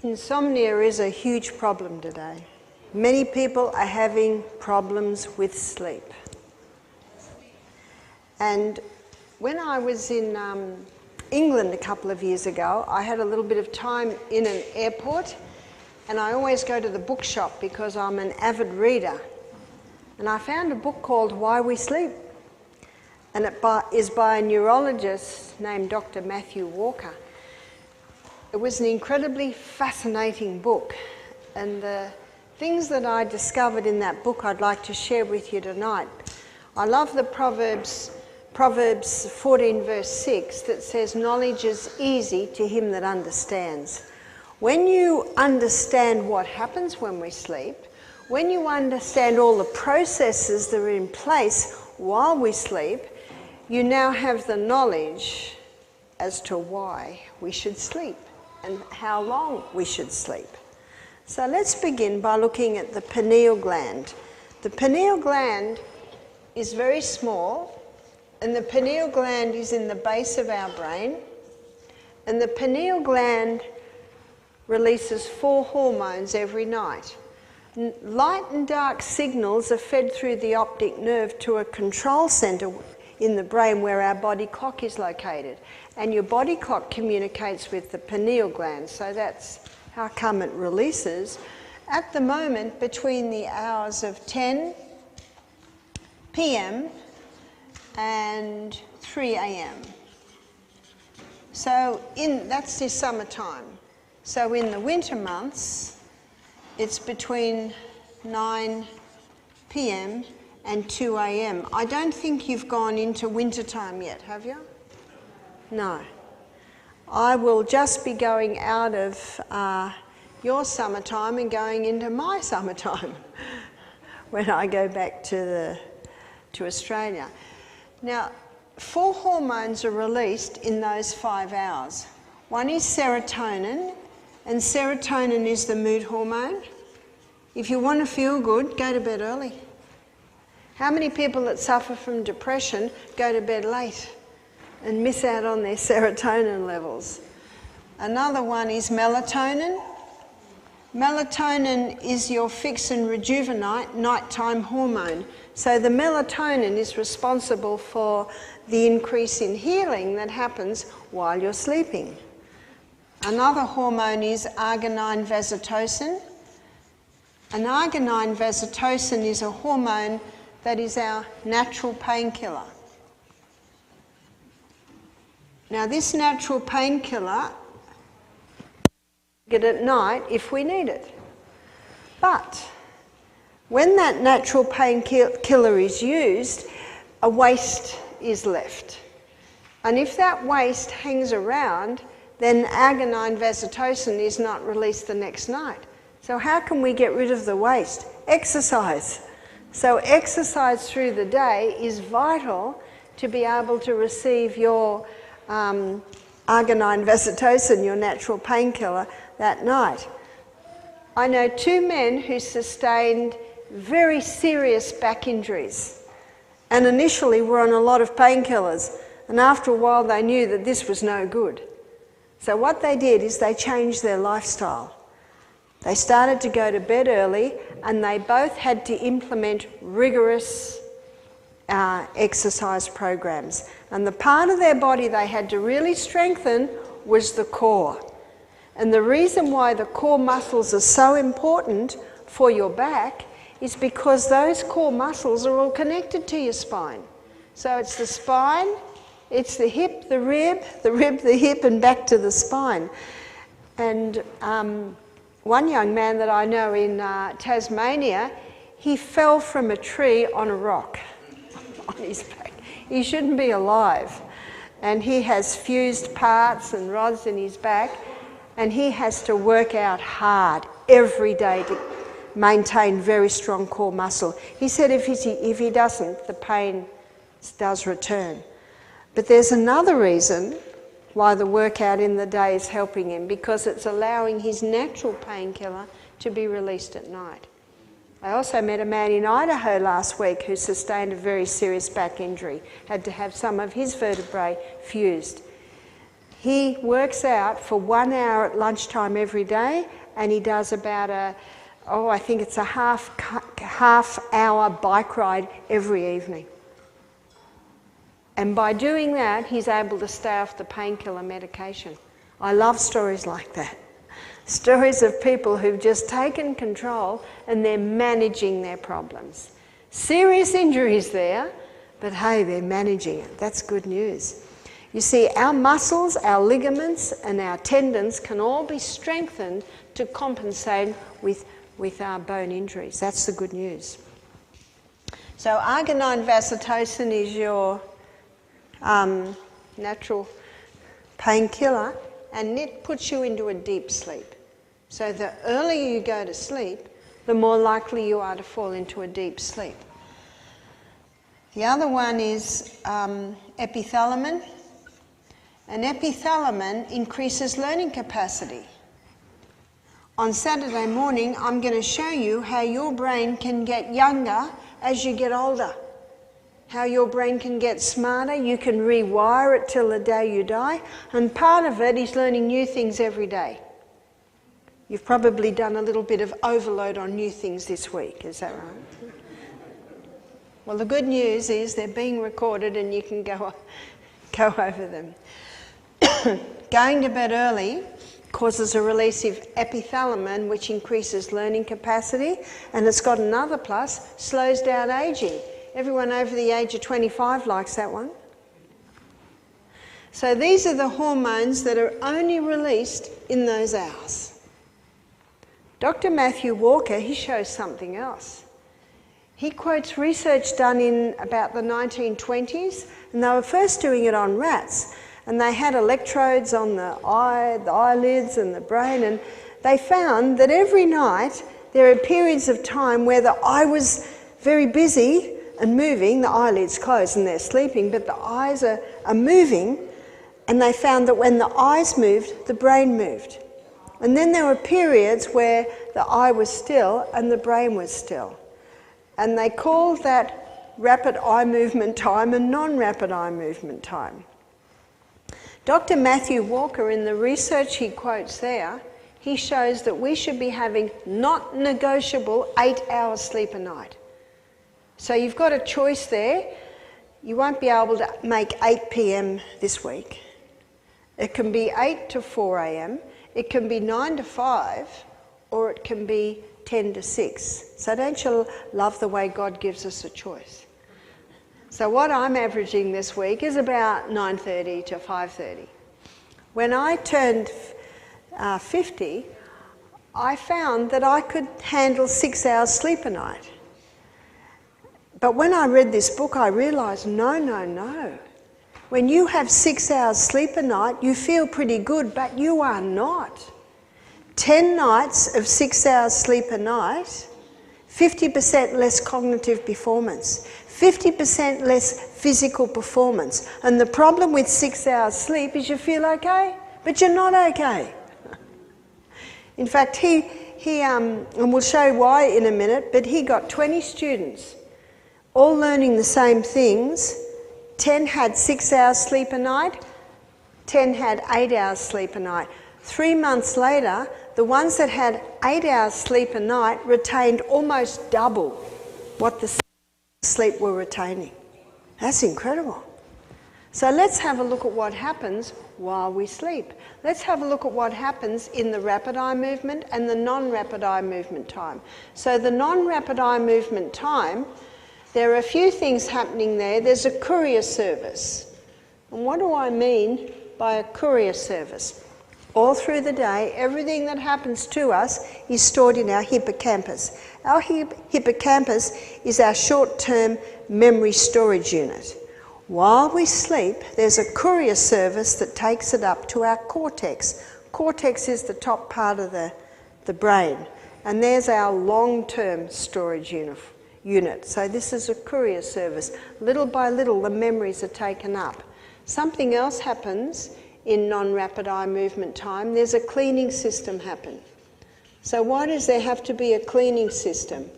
Insomnia is a huge problem today. Many people are having problems with sleep. And when I was in England a couple of years ago, I had a little bit of time in an airport, and I always go to the bookshop because I'm an avid reader. And I found a book called Why We Sleep, and it is by a neurologist named Dr. Matthew Walker. It was an incredibly fascinating book, and the things that I discovered in that book I'd like to share with you tonight. I love the Proverbs 14 verse 6 that says, knowledge is easy to him that understands. When you understand what happens when we sleep, when you understand all the processes that are in place while we sleep, you now have the knowledge as to why we should sleep and how long we should sleep. So let's begin by looking at the pineal gland. The pineal gland is very small, and the pineal gland is in the base of our brain, and the pineal gland releases 4 hormones every night. Light and dark signals are fed through the optic nerve to a control centre in the brain where our body clock is located. And your body clock communicates with the pineal gland, so that's how come it releases at the moment between the hours of 10 p.m. and 3 a.m. So that's the summertime. So in the winter months, it's between 9 p.m. and 2 a.m. I don't think you've gone into wintertime yet, have you? No. I will just be going out of your summertime and going into my summertime when I go back to Australia. Now, 4 hormones are released in those 5 hours. One is serotonin, and serotonin is the mood hormone. If you want to feel good, go to bed early. How many people that suffer from depression go to bed late and miss out on their serotonin levels? Another one is melatonin. Melatonin is your fix and rejuvenate nighttime hormone. So the melatonin is responsible for the increase in healing that happens while you're sleeping. Another hormone is arginine vasotocin. And arginine vasotocin is a hormone that is our natural painkiller. Now this natural painkiller, get it at night if we need it. But when that natural painkiller is used, a waste is left. And if that waste hangs around, then arginine vasotocin is not released the next night. So how can we get rid of the waste? Exercise. So exercise through the day is vital to be able to receive your arginine vasotocin, your natural painkiller, that night. I know 2 men who sustained very serious back injuries and initially were on a lot of painkillers, and after a while they knew that this was no good. So what they did is they changed their lifestyle. They started to go to bed early, and they both had to implement rigorous exercise programs. And the part of their body they had to really strengthen was the core. And the reason why the core muscles are so important for your back is because those core muscles are all connected to your spine. So it's the spine, it's the hip, the rib, the hip, and back to the spine. And one young man that I know in Tasmania, he fell from a tree on a rock on his back. He shouldn't be alive. And he has fused parts and rods in his back, and he has to work out hard every day to maintain very strong core muscle. He said if he doesn't, the pain does return. But there's another reason why the workout in the day is helping him, because it's allowing his natural painkiller to be released at night. I also met a man in Idaho last week who sustained a very serious back injury, had to have some of his vertebrae fused. He works out for 1 hour at lunchtime every day, and he does about I think it's a half hour bike ride every evening. And by doing that, he's able to stay off the painkiller medication. I love stories like that. Stories of people who've just taken control and they're managing their problems. Serious injuries there, but hey, they're managing it. That's good news. You see, our muscles, our ligaments, and our tendons can all be strengthened to compensate with our bone injuries. That's the good news. So arginine vasopressin is your natural painkiller, and it puts you into a deep sleep. So the earlier you go to sleep, the more likely you are to fall into a deep sleep. The other one is epithalamin. And epithalamin increases learning capacity. On Saturday morning, I'm going to show you how your brain can get younger as you get older. How your brain can get smarter. You can rewire it till the day you die. And part of it is learning new things every day. You've probably done a little bit of overload on new things this week, is that right? Well, the good news is they're being recorded and you can go over them. Going to bed early causes a release of epithalamin, which increases learning capacity, and it's got another plus, slows down aging. Everyone over the age of 25 likes that one. So these are the hormones that are only released in those hours. Dr. Matthew Walker, he shows something else. He quotes research done in about the 1920s, and they were first doing it on rats. And they had electrodes on the eyelids and the brain, and they found that every night there are periods of time where the eye was very busy and moving, the eyelids closed and they're sleeping, but the eyes are moving, and they found that when the eyes moved, the brain moved. And then there were periods where the eye was still and the brain was still. And they called that rapid eye movement time and non-rapid eye movement time. Dr. Matthew Walker, in the research he quotes there, he shows that we should be having not negotiable 8 hours sleep a night. So you've got a choice there. You won't be able to make 8 p.m. this week. It can be 8 to 4 a.m., it can be 9 to 5, or it can be 10 to 6. So don't you love the way God gives us a choice? So what I'm averaging this week is about 9:30 to 5:30. When I turned 50, I found that I could handle 6 hours sleep a night. But when I read this book, I realised, no. When you have 6 hours sleep a night, you feel pretty good, but you are not. 10 nights of 6 hours sleep a night, 50% less cognitive performance, 50% less physical performance. And the problem with 6 hours sleep is you feel okay, but you're not okay. In fact, he and we'll show you why in a minute, but he got 20 students, all learning the same things. 10 had 6 hours sleep a night, 10 had 8 hours sleep a night. 3 months later, the ones that had 8 hours sleep a night retained almost double what the sleep were retaining. That's incredible. So let's have a look at what happens while we sleep. Let's have a look at what happens in the rapid eye movement and the non-rapid eye movement time. So the non-rapid eye movement time, there are a few things happening there. There's a courier service. And what do I mean by a courier service? All through the day, everything that happens to us is stored in our hippocampus. Our hippocampus is our short-term memory storage unit. While we sleep, there's a courier service that takes it up to our cortex. Cortex is the top part of the brain, and there's our long-term storage unit. So this is a courier service. Little by little, the memories are taken up. Something else happens in non-rapid eye movement time. There's a cleaning system happen. So why does there have to be a cleaning system?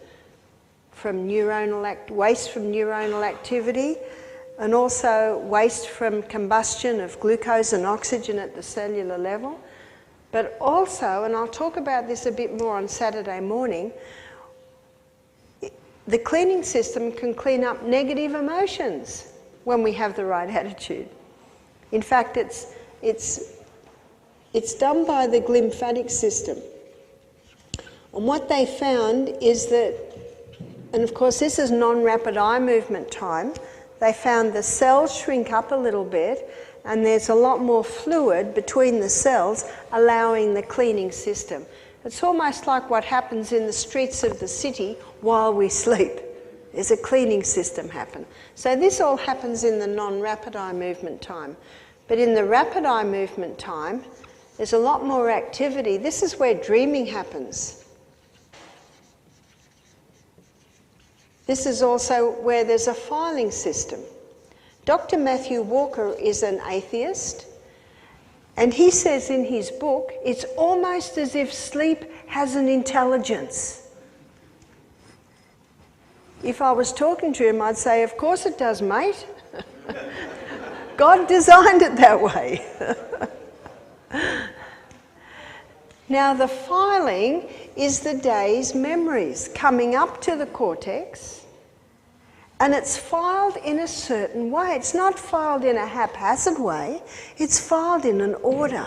From waste from neuronal activity, and also waste from combustion of glucose and oxygen at the cellular level. But also, and I'll talk about this a bit more on Saturday morning, the cleaning system can clean up negative emotions when we have the right attitude. In fact, it's done by the glymphatic system. And what they found is that, and of course this is non-rapid eye movement time, they found the cells shrink up a little bit and there's a lot more fluid between the cells, allowing the cleaning system. It's almost like what happens in the streets of the city while we sleep. There's a cleaning system happen. So this all happens in the non-rapid eye movement time. But in the rapid eye movement time, there's a lot more activity. This is where dreaming happens. This is also where there's a filing system. Dr. Matthew Walker is an atheist, and he says in his book, it's almost as if sleep has an intelligence. If I was talking to him, I'd say, of course it does, mate. God designed it that way. Now, the filing is the day's memories coming up to the cortex, and it's filed in a certain way. It's not filed in a haphazard way, it's filed in an order.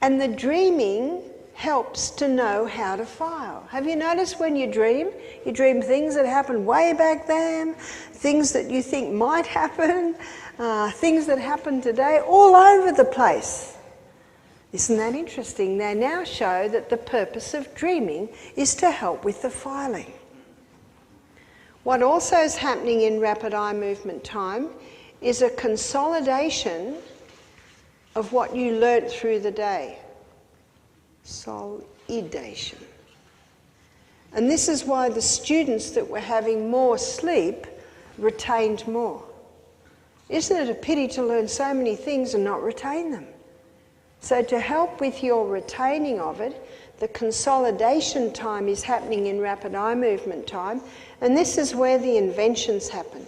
And the dreaming helps to know how to file. Have you noticed when you dream things that happened way back then, things that you think might happen, things that happen today, all over the place. Isn't that interesting? They now show that the purpose of dreaming is to help with the filing. What also is happening in rapid eye movement time is a consolidation of what you learnt through the day. Solidation. And this is why the students that were having more sleep retained more. Isn't it a pity to learn so many things and not retain them? So to help with your retaining of it, the consolidation time is happening in rapid eye movement time, and this is where the inventions happen.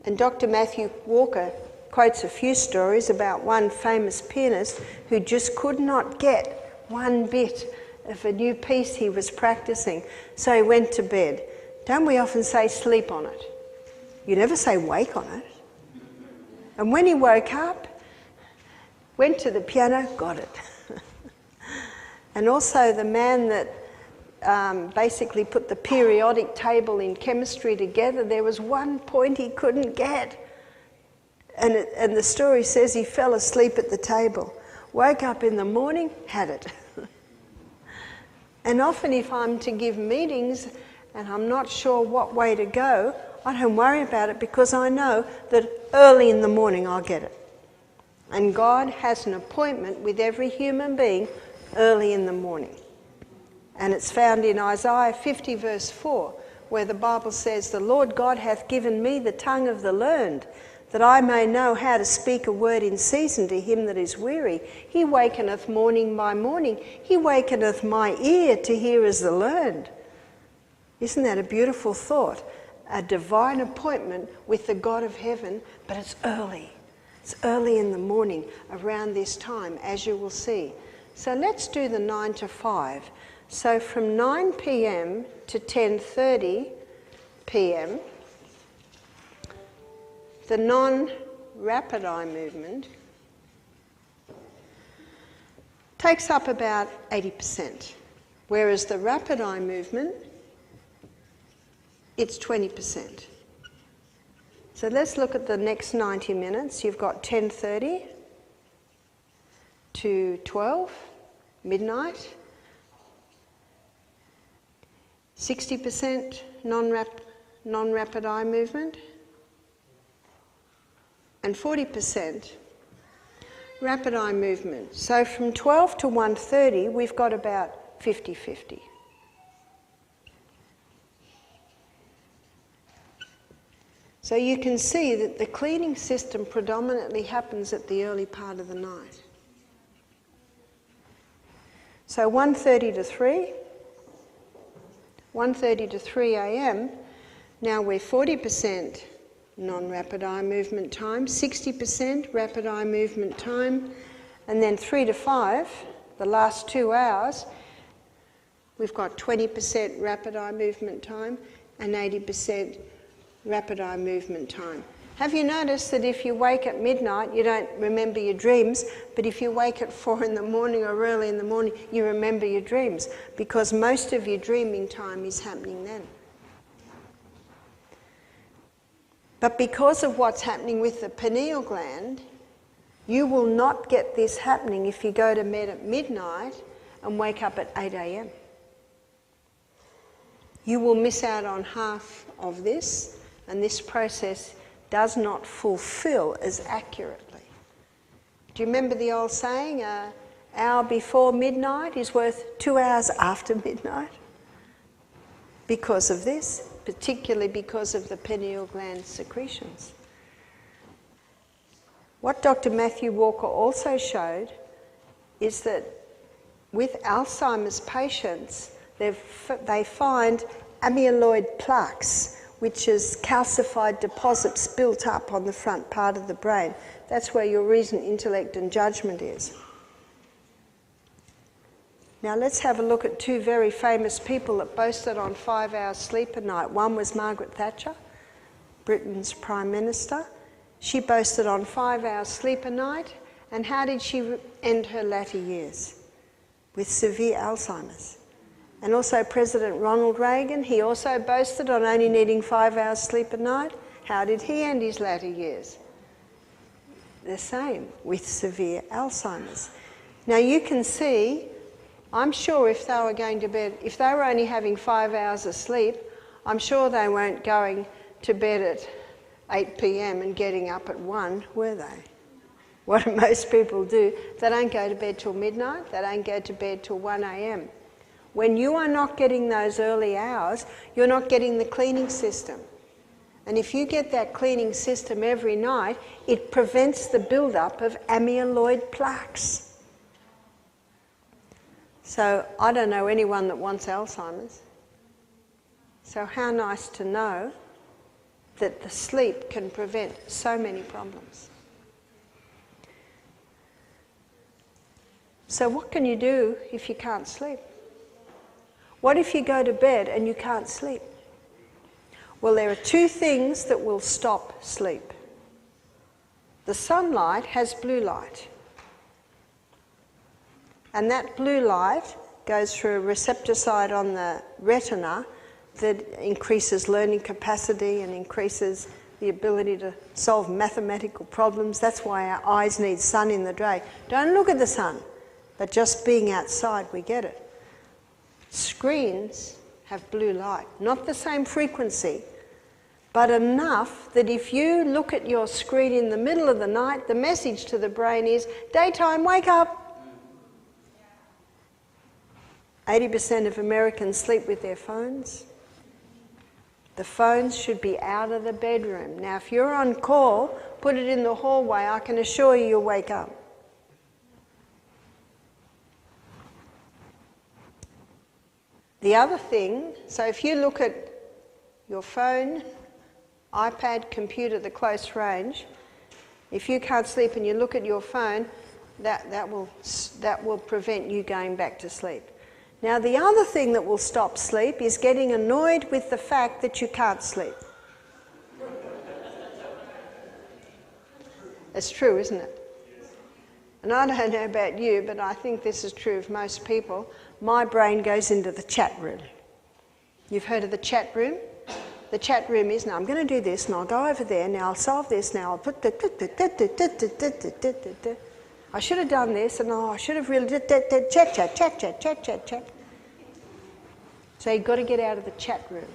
And Dr. Matthew Walker quotes a few stories about one famous pianist who just could not get one bit of a new piece he was practicing, so he went to bed. Don't we often say sleep on it? You never say wake on it. And when he woke up, went to the piano, got it. And also the man that basically put the periodic table in chemistry together, there was one point he couldn't get. And the story says he fell asleep at the table, woke up in the morning, had it. And often if I'm to give meetings and I'm not sure what way to go, I don't worry about it because I know that early in the morning I'll get it. And God has an appointment with every human being early in the morning. And it's found in Isaiah 50 verse 4, where the Bible says, "The Lord God hath given me the tongue of the learned, that I may know how to speak a word in season to him that is weary. He wakeneth morning by morning. He wakeneth my ear to hear as the learned." Isn't that a beautiful thought? A divine appointment with the God of heaven, but it's early. It's early in the morning, around this time, as you will see. So let's do the 9 to 5. So from 9 p.m. to 10:30 p.m., the non-rapid eye movement takes up about 80%, whereas the rapid eye movement, it's 20%. So let's look at the next 90 minutes. You've got 10:30 to 12, midnight, 60% non-rapid eye movement, and 40% rapid eye movement. So from 12 to 1:30, we've got about 50-50. So you can see that the cleaning system predominantly happens at the early part of the night. So 1:30 to 3, 1:30 to 3 a.m., now we're 40% non-rapid eye movement time, 60% rapid eye movement time, and then 3 to 5, the last 2 hours, we've got 20% rapid eye movement time and 80% rapid eye movement time. Have you noticed that if you wake at midnight, you don't remember your dreams, but if you wake at 4 in the morning or early in the morning, you remember your dreams, because most of your dreaming time is happening then. But because of what's happening with the pineal gland, you will not get this happening if you go to bed at midnight and wake up at 8 a.m. You will miss out on half of this, and this process does not fulfill as accurately. Do you remember the old saying, an hour before midnight is worth 2 hours after midnight? Because of this, particularly because of the pineal gland secretions. What Dr. Matthew Walker also showed is that with Alzheimer's patients, they find amyloid plaques, which is calcified deposits built up on the front part of the brain. That's where your reason, intellect and judgment is. Now let's have a look at two very famous people that boasted on 5 hours sleep a night. One was Margaret Thatcher, Britain's Prime Minister. She boasted on 5 hours sleep a night, and how did she end her latter years? With severe Alzheimer's. And also President Ronald Reagan, he also boasted on only needing 5 hours sleep a night. How did he end his latter years? The same, with severe Alzheimer's. Now you can see, I'm sure if they were going to bed, if they were only having 5 hours of sleep, I'm sure they weren't going to bed at 8 p.m. and getting up at 1, were they? What do most people do? They don't go to bed till midnight, they don't go to bed till 1 a.m. When you are not getting those early hours, you're not getting the cleaning system. And if you get that cleaning system every night, it prevents the build-up of amyloid plaques. So I don't know anyone that wants Alzheimer's. So how nice to know that the sleep can prevent so many problems. So what can you do if you can't sleep? What if you go to bed and you can't sleep? Well, there are two things that will stop sleep. The sunlight has blue light. And that blue light goes through a receptor site on the retina that increases learning capacity and increases the ability to solve mathematical problems. That's why our eyes need sun in the day. Don't look at the sun, but just being outside, we get it. Screens have blue light, not the same frequency, but enough that if you look at your screen in the middle of the night, the message to the brain is, daytime, wake up. 80% of Americans sleep with their phones. The phones should be out of the bedroom. Now, if you're on call, put it in the hallway. I can assure you you'll wake up. The other thing, so if you look at your phone, iPad, computer, the close range, if you can't sleep and you look at your phone, that will prevent you going back to sleep. Now the other thing that will stop sleep is getting annoyed with the fact that you can't sleep. It's true, isn't it? And I don't know about you, but I think this is true of most people. My brain goes into the chat room. You've heard of the chat room? The chat room is, now I'm going to do this, and I'll go over there, now I'll solve this, now I'll put I should have done this, and I should have really chat. So you've got to get out of the chat room.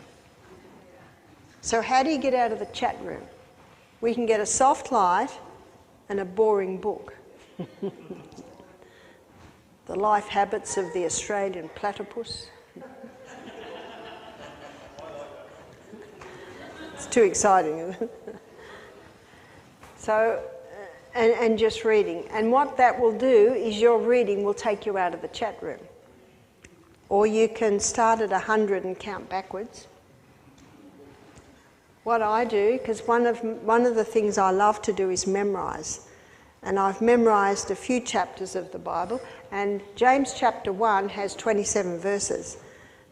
So how do you get out of the chat room? We can get a soft light and a boring book. The Life Habits of the Australian Platypus. It's too exciting, isn't it? So, and just reading. And what that will do is your reading will take you out of the chat room. or you can start at 100 and count backwards. What I do, because one of the things I love to do is memorise, and I've memorised a few chapters of the Bible, and James chapter 1 has 27 verses.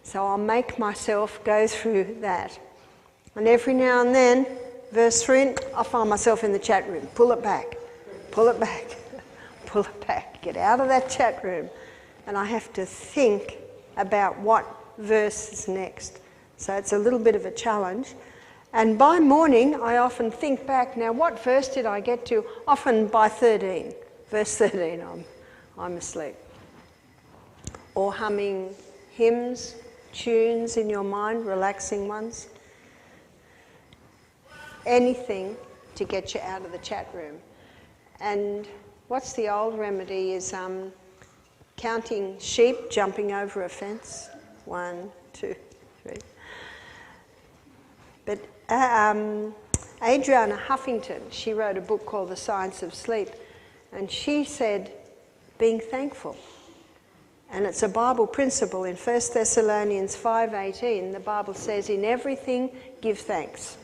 So I'll make myself go through that. And every now and then, verse 3, I find myself in the chat room. Pull it back, pull it back, pull it back. Get out of that chat room. And I have to think about what verse is next. So it's a little bit of a challenge. And by morning, I often think back, now what verse did I get to? Often by 13. Verse 13, I'm asleep. Or humming hymns, tunes in your mind, relaxing ones. Anything to get you out of the chat room. And what's the old remedy is counting sheep jumping over a fence. 1, 2, 3. But Adriana Huffington, she wrote a book called The Science of Sleep, and she said, being thankful. And it's a Bible principle in 1 Thessalonians 5:18. The Bible says, in everything give thanks.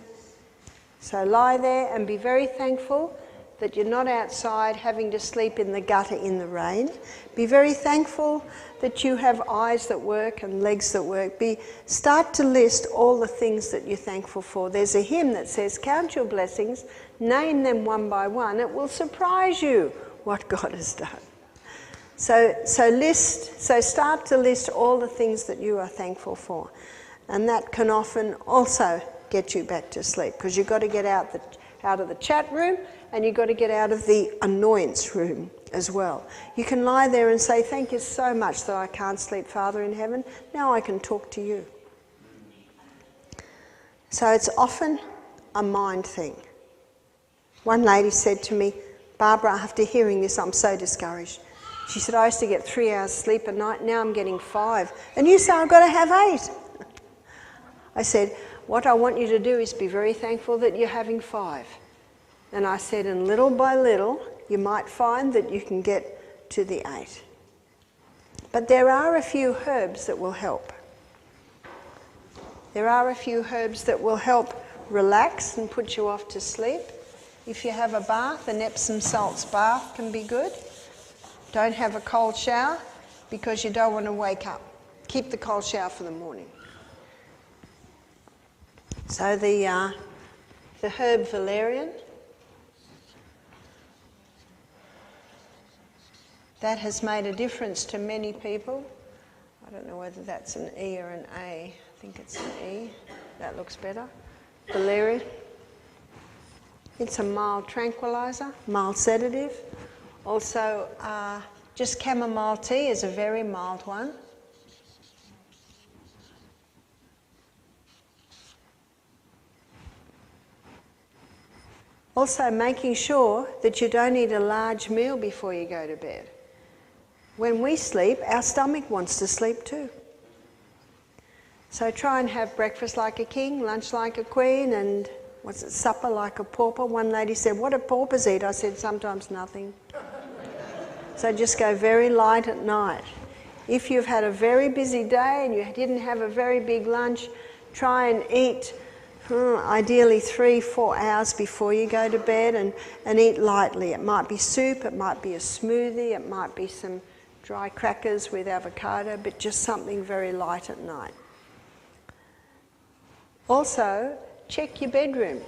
So lie there and be very thankful that you're not outside having to sleep in the gutter in the rain. Be very thankful that you have eyes that work and legs that work. Start to list all the things that you're thankful for. There's a hymn that says, count your blessings, name them one by one. It will surprise you what God has done. So start to list all the things that you are thankful for. And that can often also get you back to sleep, because you've got to get out of the chat room, and you've got to get out of the annoyance room as well. You can lie there and say, thank you so much that I can't sleep, Father in heaven. Now I can talk to you. So it's often a mind thing. One lady said to me, Barbara, after hearing this, I'm so discouraged. She said, I used to get 3 hours sleep a night, now I'm getting 5. And you say I've got to have 8. I said, what I want you to do is be very thankful that you're having 5. And I said, and little by little, you might find that you can get to the 8. But there are a few herbs that will help. There are a few herbs that will help relax and put you off to sleep. If you have a bath, an Epsom salts bath can be good. Don't have a cold shower because you don't want to wake up. Keep the cold shower for the morning. So the herb valerian, that has made a difference to many people. I don't know whether that's an E or an A. I think it's an E. That looks better. Valerian. It's a mild tranquilizer, mild sedative. Also, just chamomile tea is a very mild one. Also, making sure that you don't eat a large meal before you go to bed. When we sleep, our stomach wants to sleep too. So try and have breakfast like a king, lunch like a queen, and supper like a pauper. One lady said, what do paupers eat? I said, sometimes nothing. So just go very light at night. If you've had a very busy day and you didn't have a very big lunch, try and eat ideally 3-4 hours before you go to bed, and eat lightly. It might be soup, it might be a smoothie, it might be some dry crackers with avocado, but just something very light at night. Also, check your bedroom.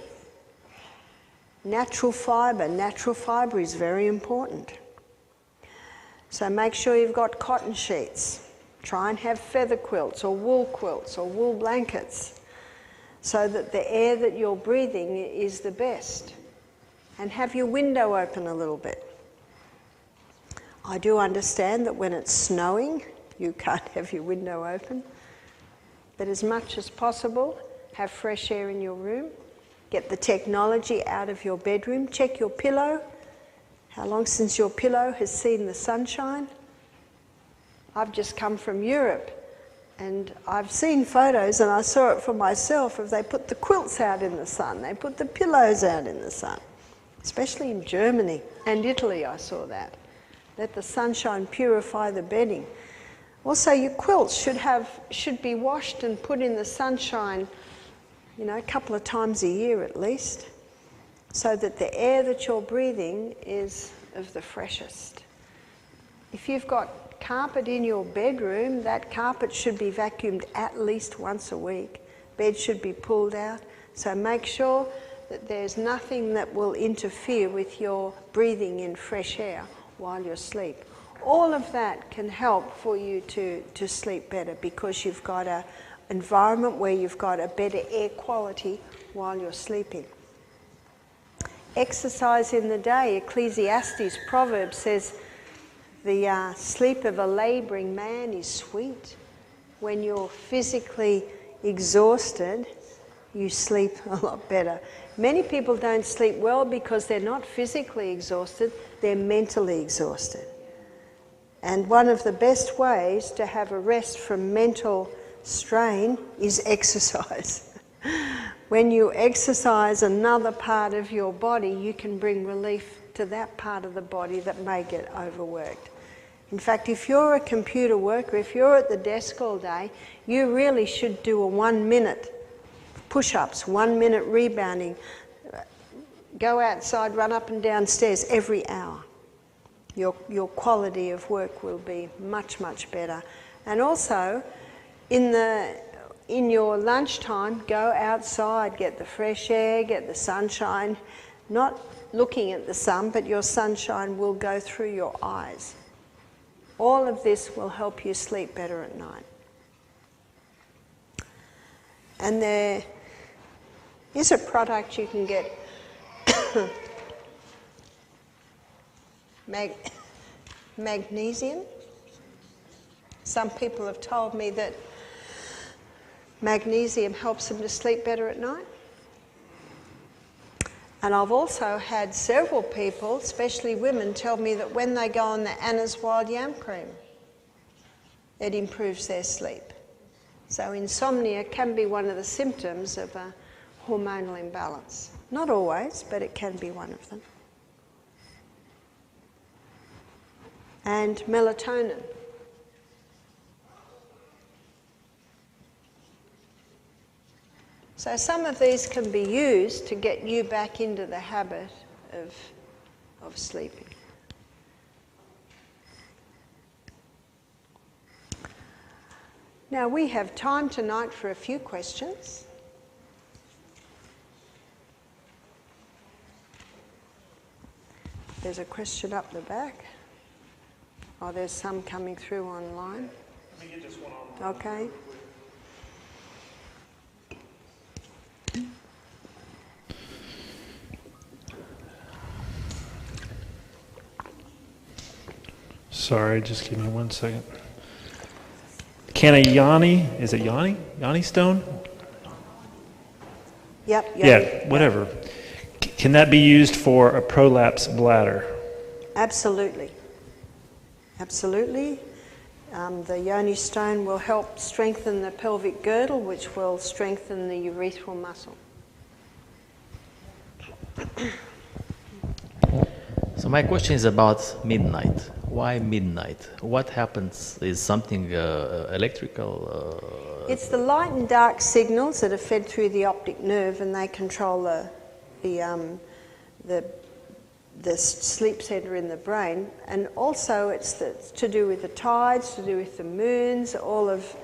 Natural fibre is very important. So make sure you've got cotton sheets. Try and have feather quilts or wool blankets, so that the air that you're breathing is the best. And have your window open a little bit. I do understand that when it's snowing, you can't have your window open. But as much as possible, have fresh air in your room. Get the technology out of your bedroom. Check your pillow. How long since your pillow has seen the sunshine? I've just come from Europe, and I've seen photos, and I saw it for myself, of they put the quilts out in the sun, they put the pillows out in the sun, especially in Germany and Italy I saw that. Let the sunshine purify the bedding. Also, your quilts should be washed and put in the sunshine, you know, a couple of times a year at least, so that the air that you're breathing is of the freshest. If you've got carpet in your bedroom, that carpet should be vacuumed at least once a week. Bed should be pulled out. So make sure that there's nothing that will interfere with your breathing in fresh air while you're asleep. All of that can help for you to sleep better, because you've got an environment where you've got a better air quality while you're sleeping. Exercise in the day. Ecclesiastes proverb says the sleep of a labouring man is sweet. When you're physically exhausted, you sleep a lot better. Many people don't sleep well because they're not physically exhausted, they're mentally exhausted. And one of the best ways to have a rest from mental strain is exercise. When you exercise another part of your body, you can bring relief to that part of the body that may get overworked. In fact, if you're a computer worker, if you're at the desk all day, you really should do a 1-minute push-ups, 1-minute rebounding. Go outside, run up and down stairs every hour. Your quality of work will be much, much better. And also, in your lunchtime, go outside, get the fresh air, get the sunshine. Not looking at the sun, but your sunshine will go through your eyes. All of this will help you sleep better at night. And there is a product you can get, magnesium. Some people have told me that magnesium helps them to sleep better at night. And I've also had several people, especially women, tell me that when they go on the Anna's Wild Yam Cream, it improves their sleep. So insomnia can be one of the symptoms of a hormonal imbalance. Not always, but it can be one of them. And melatonin. So some of these can be used to get you back into the habit of sleeping. Now we have time tonight for a few questions. There's a question up the back. Oh, there's some coming through online. Let me get this one online. Okay. Sorry, just give me 1 second. Can a yoni, is it yoni? Yoni stone? Yep. Yeah, whatever. Can that be used for a prolapsed bladder? Absolutely. Absolutely. The yoni stone will help strengthen the pelvic girdle, which will strengthen the urethral muscle. So my question is about midnight. Why midnight? What happens? Is something electrical? It's the light and dark signals that are fed through the optic nerve, and they control the sleep center in the brain. And also it's to do with the tides, to do with the moons, all of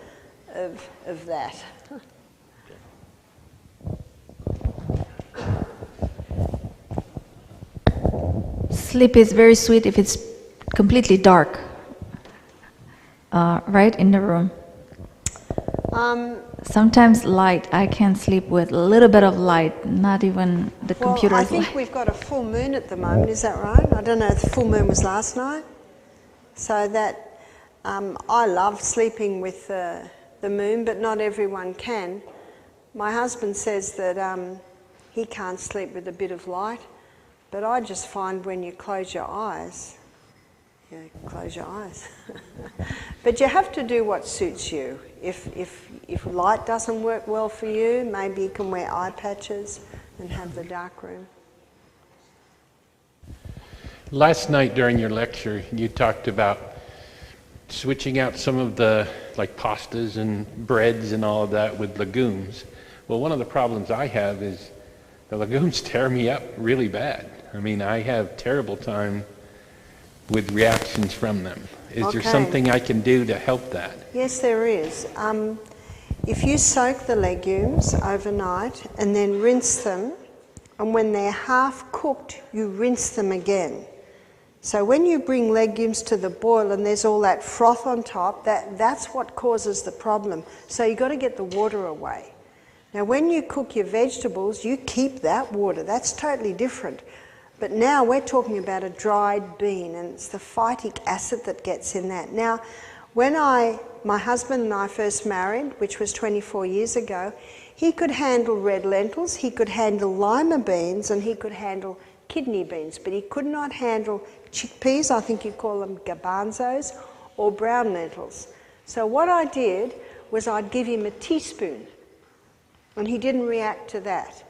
that. Sleep is very sweet if it's completely dark, right, in the room. Sometimes light, I can sleep with a little bit of light, not even the computer's Well, I think light. we've got a full moon at the moment, is that right? I don't know if the full moon was last night. So that, I love sleeping with the moon, but not everyone can. My husband says that he can't sleep with a bit of light, but I just find when you close your eyes, close your eyes. But you have to do what suits you. If light doesn't work well for you, maybe you can wear eye patches and have the dark room. Last night during your lecture, you talked about switching out some of the like pastas and breads and all of that with legumes. Well, one of the problems I have is the legumes tear me up really bad. I mean, I have terrible time with reactions from them. Is there something I can do to help that? Yes, there is. If you soak the legumes overnight and then rinse them, and when they're half cooked, you rinse them again. So when you bring legumes to the boil and there's all that froth on top, that's what causes the problem. So you've got to get the water away. Now when you cook your vegetables, you keep that water. That's totally different. But now we're talking about a dried bean, and it's the phytic acid that gets in that. Now, when my husband and I first married, which was 24 years ago, he could handle red lentils, he could handle lima beans, and he could handle kidney beans, but he could not handle chickpeas, I think you call them garbanzos, or brown lentils. So what I did was I'd give him a teaspoon, and he didn't react to that.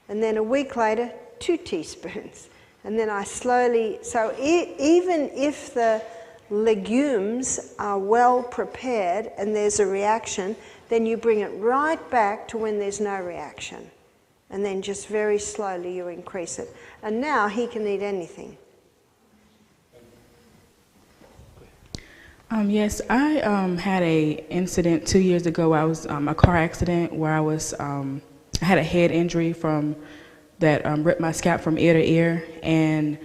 And then a week later, 2 teaspoons. And then I slowly, so even if the legumes are well prepared and there's a reaction, then you bring it right back to when there's no reaction. And then just very slowly you increase it. And now he can eat anything. Yes, I had a incident 2 years ago. I was a car accident where I had a head injury that ripped my scalp from ear to ear, and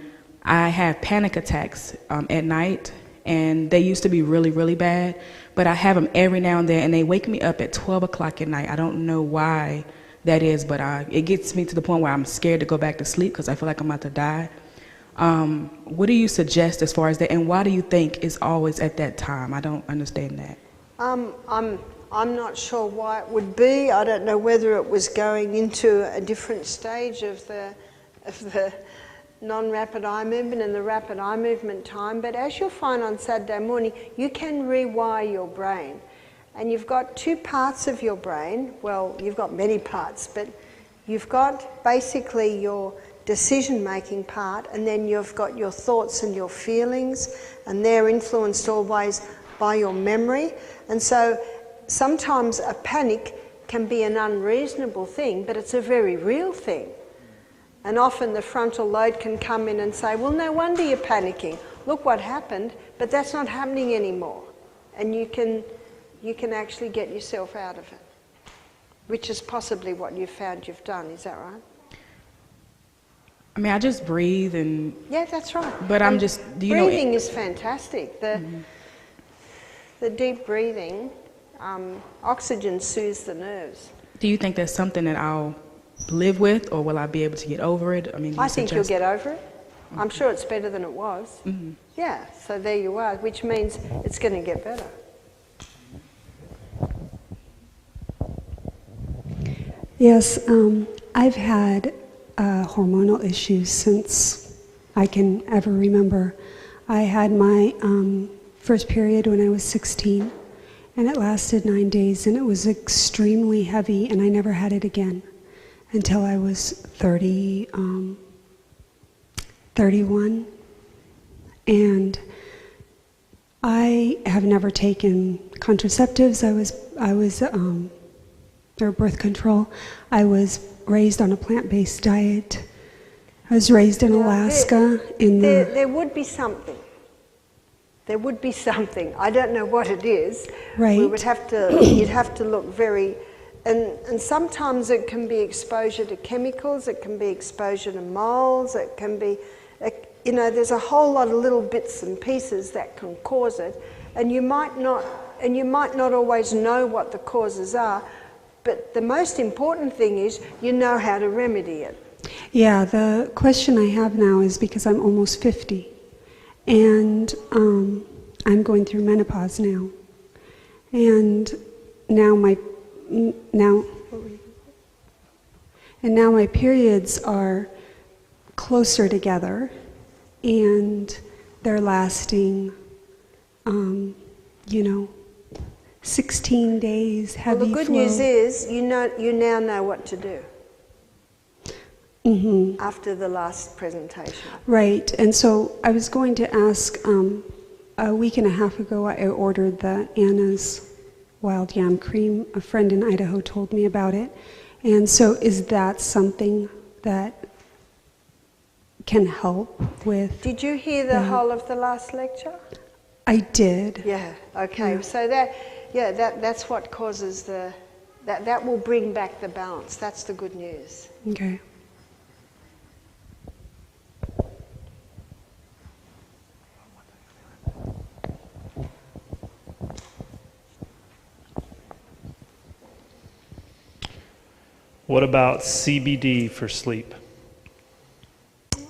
I have panic attacks at night, and they used to be really, really bad, but I have them every now and then, and they wake me up at 12 o'clock at night. I don't know why that is, but it gets me to the point where I'm scared to go back to sleep because I feel like I'm about to die. What do you suggest as far as that, and why do you think it's always at that time? I don't understand that. I'm not sure why it would be. I don't know whether it was going into a different stage of the non-rapid eye movement and the rapid eye movement time. But as you'll find on Saturday morning, you can rewire your brain. And you've got 2 parts of your brain. Well, you've got many parts, but you've got basically your decision-making part, and then you've got your thoughts and your feelings, and they're influenced always by your memory. And so sometimes a panic can be an unreasonable thing, but it's a very real thing. And often the frontal lobe can come in and say, well, no wonder you're panicking. Look what happened, but that's not happening anymore. And you can actually get yourself out of it, which is possibly what you've found you've done. Is that right? I mean, I just breathe and... Yeah, that's right. But I'm just... Breathing is fantastic. The deep breathing, oxygen soothes the nerves. Do you think that's something that I'll live with, or will I be able to get over it? I mean, I think you'll get over it. I'm sure it's better than it was. Mm-hmm. Yeah, so there you are, which means it's going to get better. Yes, I've had hormonal issues since I can ever remember. I had my first period when I was 16, and it lasted 9 days, and it was extremely heavy, and I never had it again until I was 31, and I have never taken contraceptives. I was or birth control. I was raised on a plant-based diet. I was raised in Alaska. There would be something. There would be something. I don't know what it is. Right. We would have to. You'd have to look very. And sometimes it can be exposure to chemicals. It can be exposure to molds. It can be. There's a whole lot of little bits and pieces that can cause it, and you might not. And you might not always know what the causes are. But the most important thing is you know how to remedy it. Yeah, the question I have now is because I'm almost 50, and I'm going through menopause now, and now my periods are closer together, and they're lasting, 16 days, heavy Well, the good flow. news is you now know what to do. Mm-hmm. After the last presentation. Right, and so I was going to ask a week and a half ago, I ordered the Anna's wild yam cream. A friend in Idaho told me about it. And so is that something that can help with? Did you hear the whole of the last lecture? I did. Yeah, okay. Yeah. So that's what causes that will bring back the balance. That's the good news. Okay. What about CBD for sleep?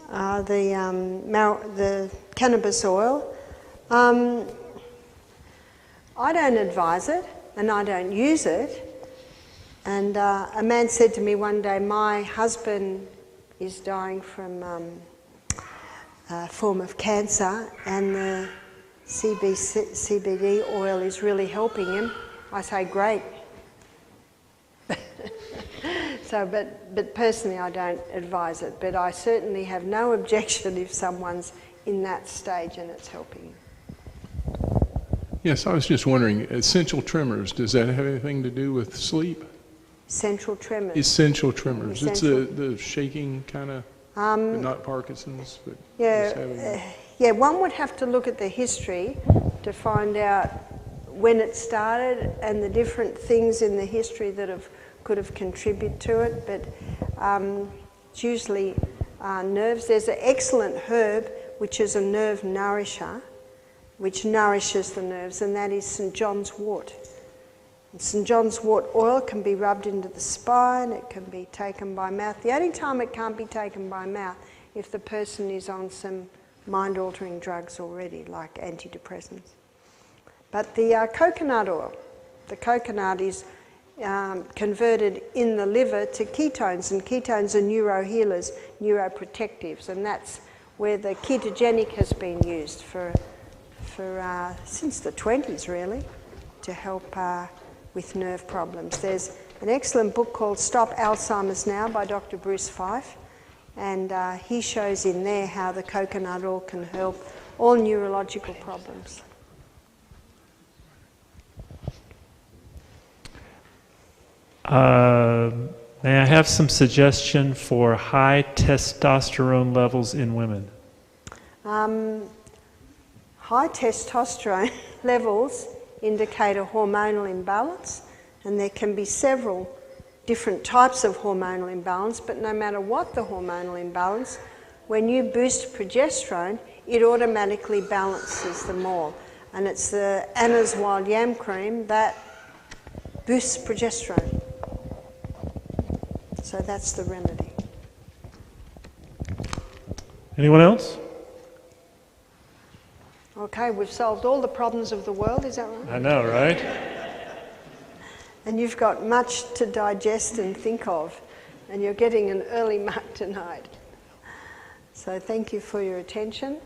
The cannabis oil. I don't advise it, and I don't use it. And a man said to me one day, my husband is dying from a form of cancer, and the CBD oil is really helping him. I say, great. So, but personally I don't advise it, but I certainly have no objection if someone's in that stage and it's helping. Yes, I was just wondering, essential tremors, does that have anything to do with sleep? Central tremors. Essential tremors. Essential. It's the shaking kind of, but not Parkinson's. But yeah, one would have to look at the history to find out when it started and the different things in the history that could have contributed to it, but it's usually nerves. There's an excellent herb which is a nerve nourisher, which nourishes the nerves, and that is St. John's wort. And St. John's wort oil can be rubbed into the spine, it can be taken by mouth. The only time it can't be taken by mouth if the person is on some mind-altering drugs already, like antidepressants. But the coconut oil, the coconut is converted in the liver to ketones, and ketones are neurohealers, neuroprotectives, and that's where the ketogenic has been used for since the 20s really, to help with nerve problems. There's an excellent book called Stop Alzheimer's Now by Dr. Bruce Fife, and he shows in there how the coconut oil can help all neurological problems. May I have some suggestion for high testosterone levels in women? High testosterone levels indicate a hormonal imbalance, and there can be several different types of hormonal imbalance, but no matter what the hormonal imbalance, when you boost progesterone, it automatically balances them all. And it's the Anna's wild yam cream that boosts progesterone. So that's the remedy. Anyone else? Okay, we've solved all the problems of the world, is that right? I know, right? And you've got much to digest and think of, and you're getting an early mark tonight. So thank you for your attention.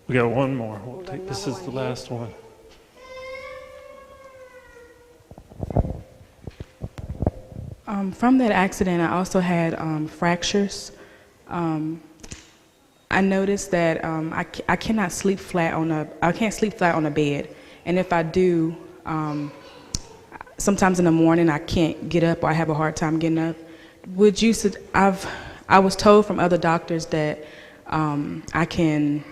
We got one more. We'll Take, this is the here. last one. From that accident, I also had fractures. I noticed that I cannot sleep flat on a bed, and if I do, sometimes in the morning I can't get up, or I have a hard time getting up. I was told from other doctors that I can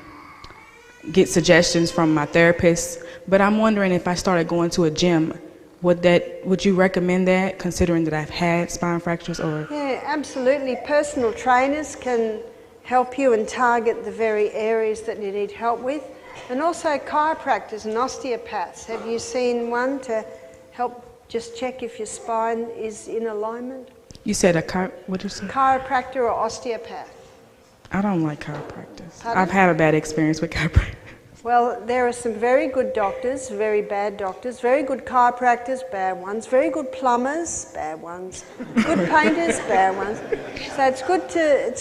get suggestions from my therapist, but I'm wondering if I started going to a gym, would you recommend that, considering that I've had spine fractures? Or yeah, absolutely. Personal trainers can help you and target the very areas that you need help with, and also chiropractors and osteopaths. Have you seen one to help just check if your spine is in alignment? You said what did you say? Chiropractor or osteopath? I don't like chiropractors. Pardon? I've had a bad experience with chiropractors. Well, there are some very good doctors, very bad doctors, very good chiropractors, bad ones, very good plumbers, bad ones, good painters, bad ones. So it's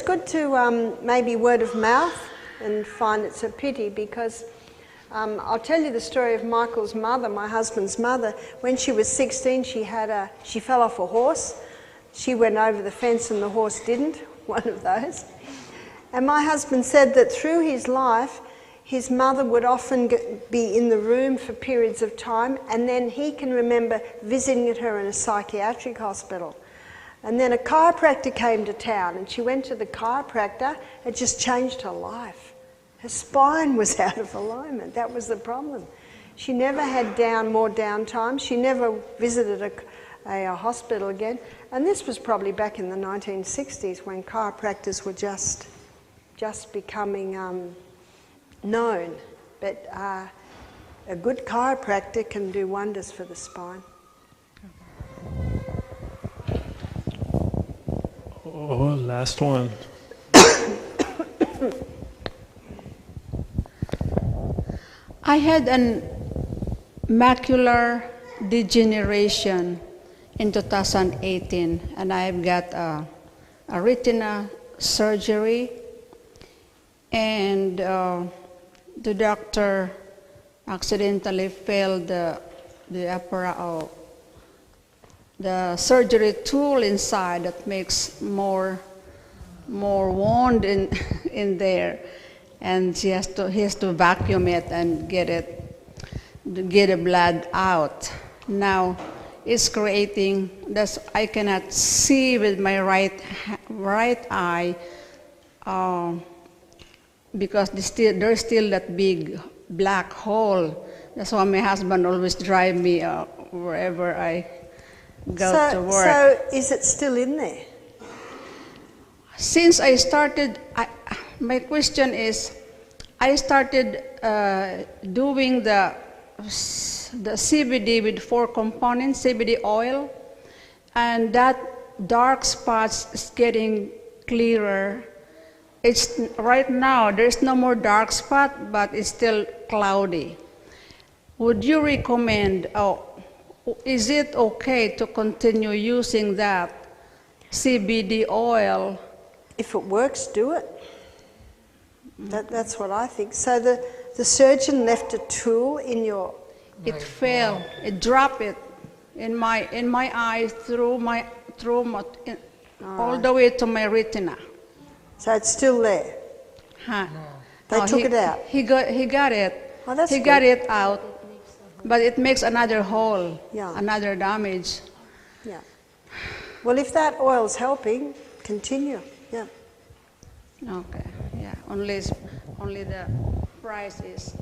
good to maybe word of mouth, and find it's a pity because I'll tell you the story of Michael's mother, my husband's mother. When she was 16, she fell off a horse. She went over the fence and the horse didn't, one of those. And my husband said that through his life, his mother would often be in the room for periods of time, and then he can remember visiting her in a psychiatric hospital. And then a chiropractor came to town, and she went to the chiropractor. It just changed her life. Her spine was out of alignment. That was the problem. She never had more downtime. She never visited a hospital again. And this was probably back in the 1960s when chiropractors were just becoming known. But a good chiropractor can do wonders for the spine. Oh, last one. I had an macular degeneration in 2018, and I've got a retina surgery, and the doctor accidentally failed the surgery tool inside that makes more wound in there, and he has to vacuum it and get the blood out. Now it's creating this. I cannot see with my right eye because there's still that big black hole. That's why my husband always drive me wherever I go to work. So is it still in there? Since I started, my question is, I started doing the CBD with 4 components, CBD oil, and that dark spots is getting clearer. It's right now, there's no more dark spot, but it's still cloudy. Would you recommend, is it okay to continue using that CBD oil? If it works, do it. That's what I think. So the surgeon left a tool in your... It fell. It dropped it in my eye all the way to my retina. So it's still there. Huh. They took it out. He got it. Oh, that's he good. got it out, but it makes another hole, Yeah. another damage. Yeah. Well, if that oil's helping, continue. Yeah. Okay. Yeah. Only the price is.